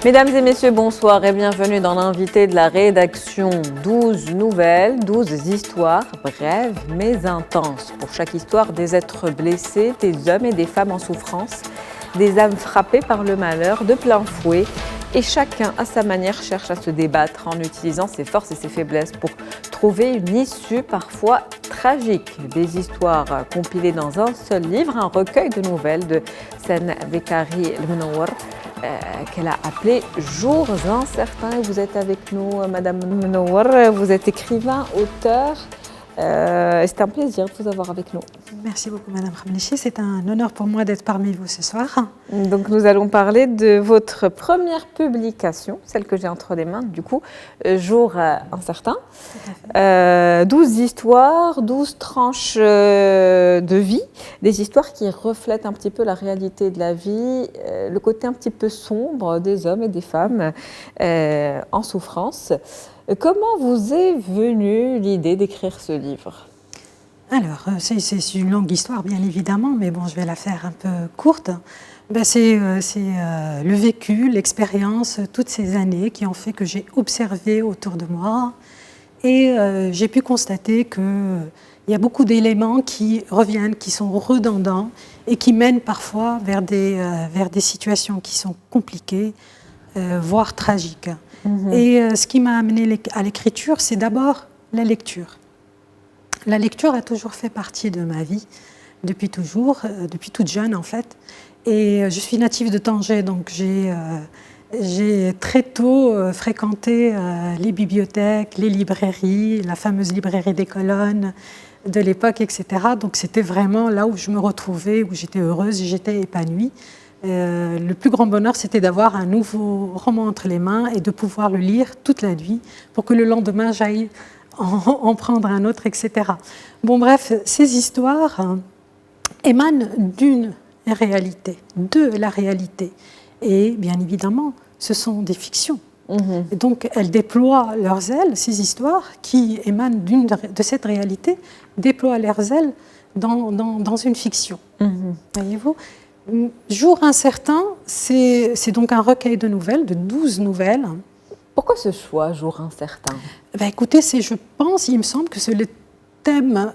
Mesdames et messieurs, bonsoir et bienvenue dans l'invité de la rédaction. 12 nouvelles, 12 histoires brèves mais intenses. Pour chaque histoire, des êtres blessés, des hommes et des femmes en souffrance, des âmes frappées par le malheur de plein fouet. Et chacun, à sa manière, cherche à se débattre en utilisant ses forces et ses faiblesses pour trouver une issue parfois tragique. Des histoires compilées dans un seul livre, un recueil de nouvelles de Sen Bekari El Menouar, qu'elle a appelé Jours incertains. Vous êtes avec nous, Madame Menouar. Vous êtes écrivain, auteur. C'est un plaisir de vous avoir avec nous. Merci beaucoup, Madame Ramnechi. C'est un honneur pour moi d'être parmi vous ce soir. Donc, nous allons parler de votre première publication, celle que j'ai entre les mains, du coup, Jours incertains. 12 histoires, 12 tranches de vie, des histoires qui reflètent un petit peu la réalité de la vie, le côté un petit peu sombre des hommes et des femmes en souffrance. Comment vous est venue l'idée d'écrire ce livre ? Alors, c'est une longue histoire, bien évidemment, mais bon, je vais la faire un peu courte. C'est le vécu, l'expérience, toutes ces années qui ont fait que j'ai observé autour de moi et j'ai pu constater qu'il y a beaucoup d'éléments qui reviennent, qui sont redondants et qui mènent parfois vers des situations qui sont compliquées, voire tragiques. Et ce qui m'a amené à l'écriture, c'est d'abord la lecture. La lecture a toujours fait partie de ma vie, depuis toujours, depuis toute jeune en fait. Et je suis native de Tanger, donc j'ai très tôt fréquenté les bibliothèques, les librairies, la fameuse librairie des colonnes de l'époque, etc. Donc c'était vraiment là où je me retrouvais, où j'étais heureuse et j'étais épanouie. Le plus grand bonheur, c'était d'avoir un nouveau roman entre les mains et de pouvoir le lire toute la nuit pour que le lendemain, j'aille en prendre un autre, etc. Bon, bref, ces histoires émanent d'une réalité, de la réalité. Et bien évidemment, ce sont des fictions. Et donc, elles déploient leurs ailes, ces histoires qui émanent de cette réalité, déploient leurs ailes dans une fiction. Voyez-vous ? Jours incertains, c'est donc un recueil de nouvelles, de 12 nouvelles. Pourquoi ce choix, Jours incertains ? Écoutez, il me semble que c'est le thème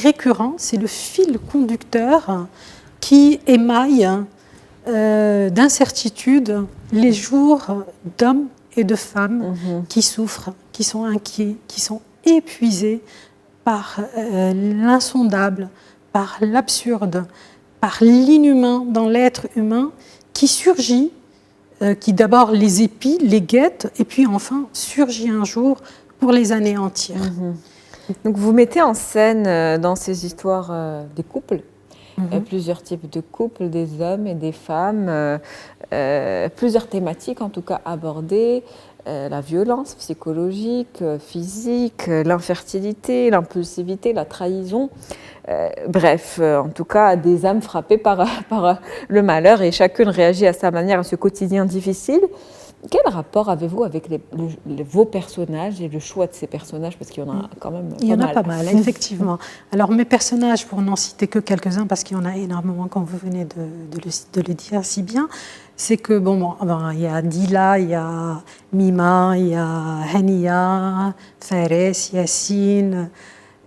récurrent, c'est le fil conducteur qui émaille d'incertitude les jours d'hommes et de femmes qui souffrent, qui sont inquiets, qui sont épuisés par l'insondable, par l'absurde, par l'inhumain dans l'être humain qui surgit, qui d'abord les épie, les guette, et puis enfin surgit un jour pour les anéantir. Donc vous mettez en scène dans ces histoires des couples, plusieurs types de couples, des hommes et des femmes, plusieurs thématiques en tout cas abordées, la violence psychologique, physique, l'infertilité, l'impulsivité, la trahison. Bref, en tout cas, des âmes frappées par le malheur et chacune réagit à sa manière à ce quotidien difficile. Quel rapport avez-vous avec vos personnages et le choix de ces personnages ? Parce qu'il y en a quand même pas mal. Il y en a pas mal, effectivement. Alors, mes personnages, pour n'en citer que quelques-uns, parce qu'il y en a énormément, comme vous venez de le dire si bien, c'est que, il y a Dila, il y a Mima, il y a Hania, Fares, Yassine,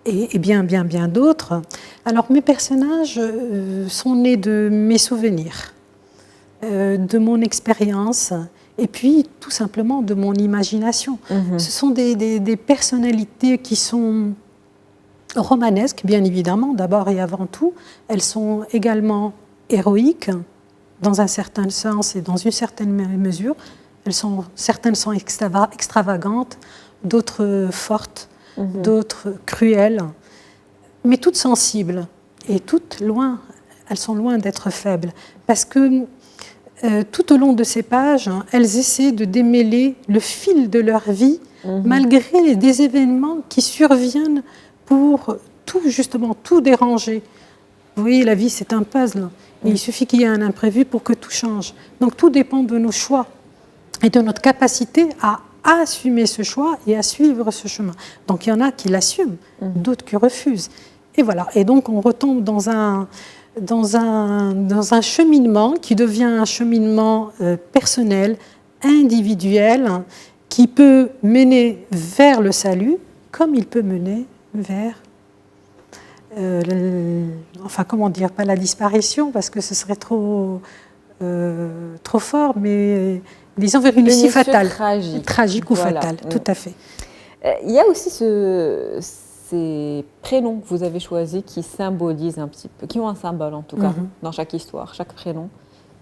et bien d'autres. Alors, mes personnages sont nés de mes souvenirs, de mon expérience, et puis tout simplement de mon imagination. Ce sont des personnalités qui sont romanesques, bien évidemment, d'abord et avant tout. Elles sont également héroïques, dans un certain sens et dans une certaine mesure. Certaines sont extravagantes, d'autres fortes, d'autres cruelles, mais toutes sensibles et elles sont loin d'être faibles, parce que tout au long de ces pages, elles essaient de démêler le fil de leur vie, malgré des événements qui surviennent pour tout déranger. Vous voyez, la vie, c'est un puzzle. Et il suffit qu'il y ait un imprévu pour que tout change. Donc tout dépend de nos choix et de notre capacité à assumer ce choix et à suivre ce chemin. Donc il y en a qui l'assument, d'autres qui refusent. Et voilà. Et donc on retombe dans dans un cheminement qui devient un cheminement personnel, individuel, qui peut mener vers le salut, comme il peut mener vers, enfin comment dire, pas la disparition, parce que ce serait trop fort, mais disons vers une issue fatale. Tragique ou fatale, tout à fait. Il y a aussi ces prénoms que vous avez choisis qui symbolisent un petit peu, qui ont un symbole en tout cas, dans chaque histoire. Chaque prénom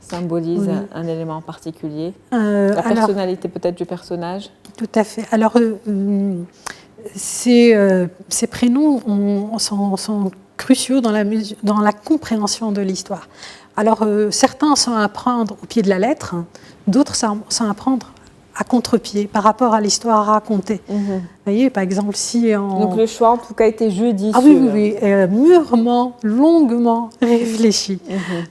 symbolise un élément en particulier. La personnalité peut-être du personnage. Tout à fait. Alors, ces prénoms sont cruciaux dans la compréhension de l'histoire. Alors, certains sont à prendre au pied de la lettre, d'autres sont à prendre à contre-pied par rapport à l'histoire à raconter. Vous voyez, par exemple, si Donc le choix, en tout cas, était judicieux. Ah oui, mûrement, longuement réfléchi.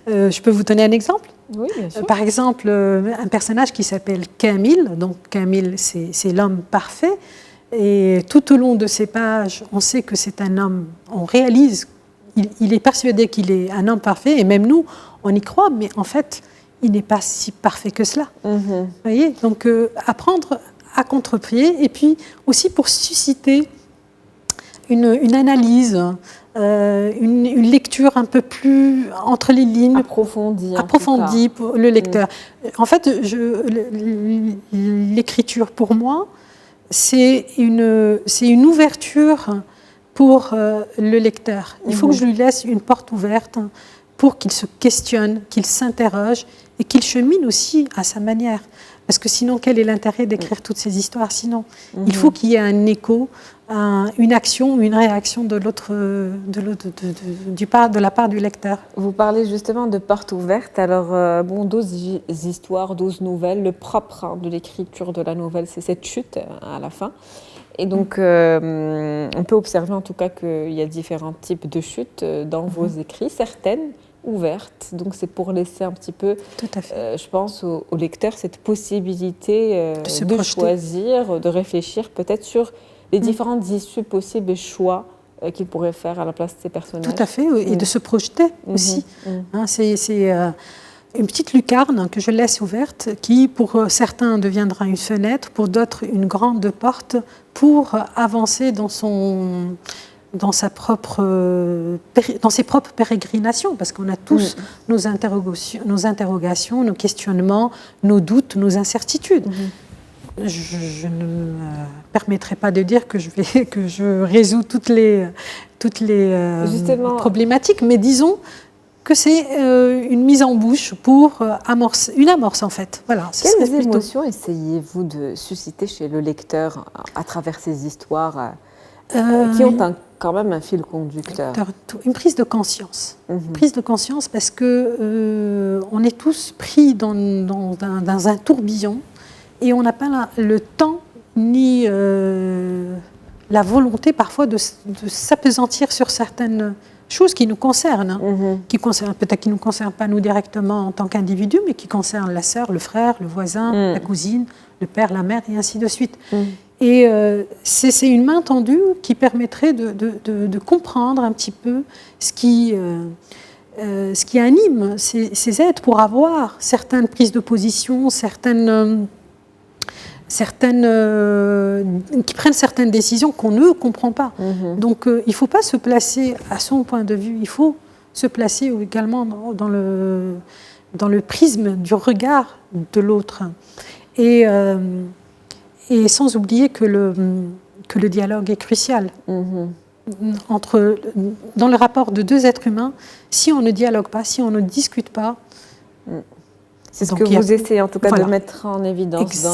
Je peux vous donner un exemple ? Oui, bien sûr. Par exemple, un personnage qui s'appelle Camille. Donc, Camille, c'est l'homme parfait. Et tout au long de ces pages, on sait que c'est un homme, on réalise, il est persuadé qu'il est un homme parfait, et même nous, on y croit, mais en fait, il n'est pas si parfait que cela. Vous voyez, donc apprendre à contre-pied, et puis aussi pour susciter une analyse, une lecture un peu plus entre les lignes, approfondie pour le lecteur. En fait, l'écriture pour moi, c'est une ouverture pour le lecteur. Il faut que je lui laisse une porte ouverte pour qu'il se questionne, qu'il s'interroge et qu'il chemine aussi à sa manière. Parce que sinon, quel est l'intérêt d'écrire toutes ces histoires? Sinon, il faut qu'il y ait un écho, une action, une réaction de la part du lecteur. Vous parlez justement de porte ouverte. Alors, 12 histoires, 12 nouvelles. Le propre de l'écriture de la nouvelle, c'est cette chute à la fin. Et donc, on peut observer en tout cas qu'il y a différents types de chutes dans vos écrits, certaines ouvertes. Donc, c'est pour laisser un petit peu, je pense, au lecteur cette possibilité de choisir, de réfléchir peut-être sur les différentes issues possibles et choix qu'il pourrait faire à la place de ces personnages. Tout à fait, et de se projeter aussi. C'est une petite lucarne que je laisse ouverte qui, pour certains, deviendra une fenêtre, pour d'autres, une grande porte pour avancer dans ses propres pérégrinations, parce qu'on a tous nos interrogations, nos questionnements, nos doutes, nos incertitudes. Je ne me permettrai pas de dire que je résous toutes les problématiques, mais disons que c'est une mise en bouche pour une amorce en fait. Voilà. Quelles émotions essayez-vous de susciter chez le lecteur à travers ces histoires qui ont quand même un fil conducteur? Une prise de conscience. Prise de conscience parce que on est tous pris dans un tourbillon et on n'a pas le temps ni la volonté parfois de s'appesantir sur certaines choses qui nous concernent, peut-être qui ne nous concernent pas nous directement en tant qu'individu, mais qui concernent la sœur, le frère, le voisin, la cousine, le père, la mère, et ainsi de suite. Et c'est une main tendue qui permettrait de comprendre un petit peu ce qui anime ces êtres pour avoir certaines prises de position, certaines qui prennent certaines décisions qu'on ne comprend pas. Donc il ne faut pas se placer à son point de vue, il faut se placer également dans le prisme du regard de l'autre. Et sans oublier que le dialogue est crucial. Dans le rapport de deux êtres humains, si on ne dialogue pas, si on ne discute pas, c'est ce que vous essayez en tout cas de mettre en évidence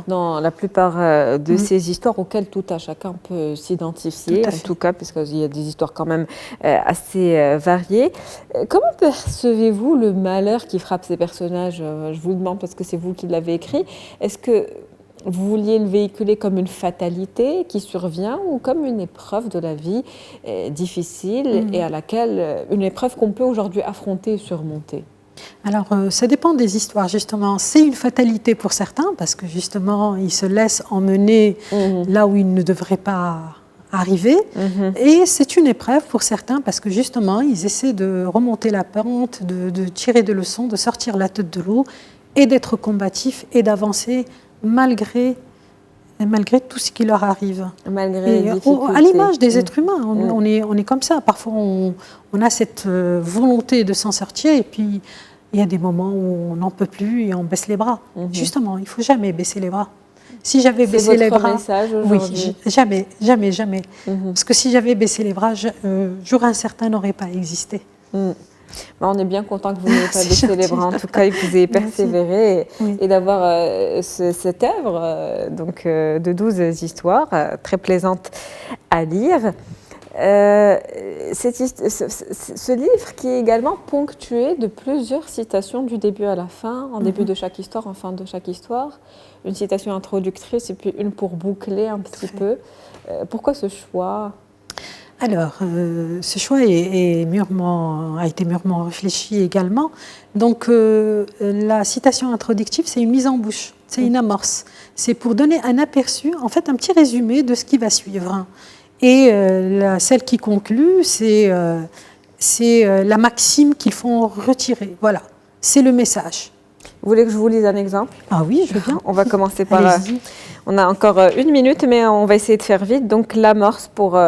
dans la plupart de ces histoires auxquelles tout à chacun peut s'identifier, en tout cas, puisqu'il y a des histoires quand même assez variées. Comment percevez-vous le malheur qui frappe ces personnages? Je vous le demande parce que c'est vous qui l'avez écrit. Est-ce que vous vouliez le véhiculer comme une fatalité qui survient ou comme une épreuve de la vie difficile et à laquelle, une épreuve qu'on peut aujourd'hui affronter et surmonter? Alors, ça dépend des histoires, justement. C'est une fatalité pour certains, parce que, justement, ils se laissent emmener là où ils ne devraient pas arriver. Et c'est une épreuve pour certains parce que justement, ils essaient de remonter la pente, de tirer des leçons, de sortir la tête de l'eau et d'être combatifs et d'avancer malgré tout ce qui leur arrive. Malgré les difficultés. À l'image des êtres humains, on est comme ça. Parfois, on a cette volonté de s'en sortir et puis il y a des moments où on n'en peut plus et on baisse les bras. Justement, il ne faut jamais baisser les bras. Si j'avais baissé les bras, message aujourd'hui. Oui, jamais. Parce que si j'avais baissé les bras, jour incertain n'aurait pas existé. On est bien content que vous n'ayez pas baissé les bras, en tout cas, et que vous ayez persévéré et d'avoir cette œuvre de 12 histoires très plaisante à lire. Ce livre qui est également ponctué de plusieurs citations du début à la fin, en début de chaque histoire, en fin de chaque histoire, une citation introductrice et puis une pour boucler un petit peu. Pourquoi ce choix ? Alors, ce choix a été mûrement réfléchi également. Donc, la citation introductive, c'est une mise en bouche, c'est une amorce. C'est pour donner un aperçu, en fait, un petit résumé de ce qui va suivre. Et celle qui conclut, c'est la maxime qu'il faut retirer. Voilà, c'est le message. Vous voulez que je vous lise un exemple ? Ah oui, je veux bien. On va commencer par... on a encore 1 minute, mais on va essayer de faire vite. Donc, l'amorce pour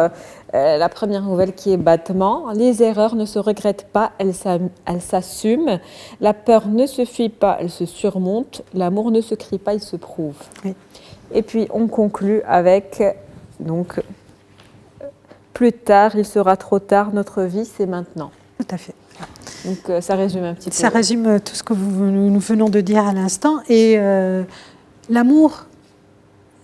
la première nouvelle qui est Battement. Les erreurs ne se regrettent pas, elles s'assument. La peur ne se fuit pas, elle se surmonte. L'amour ne se crie pas, il se prouve. Oui. Et puis, on conclut avec... donc, plus tard, il sera trop tard, notre vie, c'est maintenant. Tout à fait. Donc, ça résume un petit peu. Ça résume tout ce que nous venons de dire à l'instant. Et l'amour,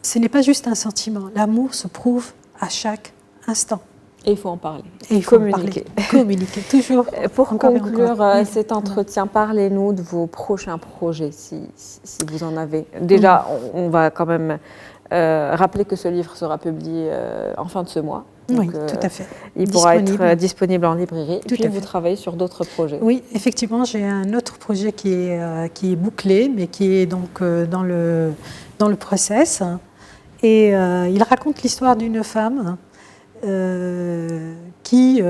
ce n'est pas juste un sentiment. L'amour se prouve à chaque instant. Et il faut en parler. Et il faut communiquer. Communiquer, toujours. Pour conclure cet entretien, parlez-nous de vos prochains projets, si vous en avez. Déjà, on va quand même rappeler que ce livre sera publié en fin de ce mois. Donc, oui, tout à fait. Il pourra être disponible en librairie. Et puis, vous travaillez sur d'autres projets. Oui, effectivement, j'ai un autre projet qui est bouclé, mais qui est donc dans le process. Et il raconte l'histoire d'une femme qui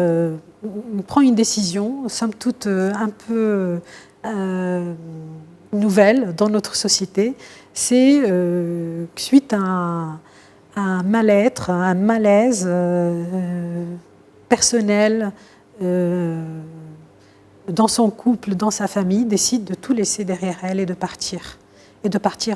prend une décision, somme toute un peu nouvelle dans notre société. C'est suite à un mal-être, un malaise personnel dans son couple, dans sa famille, décide de tout laisser derrière elle et de partir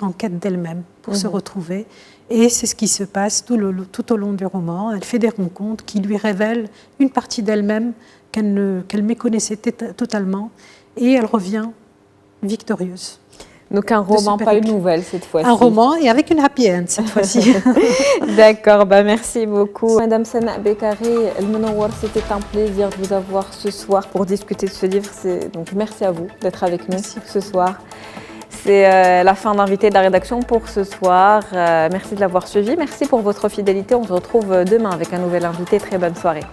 en quête d'elle-même pour se retrouver. Et c'est ce qui se passe tout au long du roman. Elle fait des rencontres qui lui révèlent une partie d'elle-même qu'elle méconnaissait totalement, et elle revient victorieuse. Donc un roman, pas une nouvelle cette fois-ci. Un roman et avec une happy end cette fois-ci. D'accord, merci beaucoup. Madame Sana Bekari El Menouar, c'était un plaisir de vous avoir ce soir pour discuter de ce livre. Donc merci à vous d'être avec nous ce soir. C'est la fin d'invité de la rédaction pour ce soir. Merci de l'avoir suivi. Merci pour votre fidélité. On se retrouve demain avec un nouvel invité. Très bonne soirée.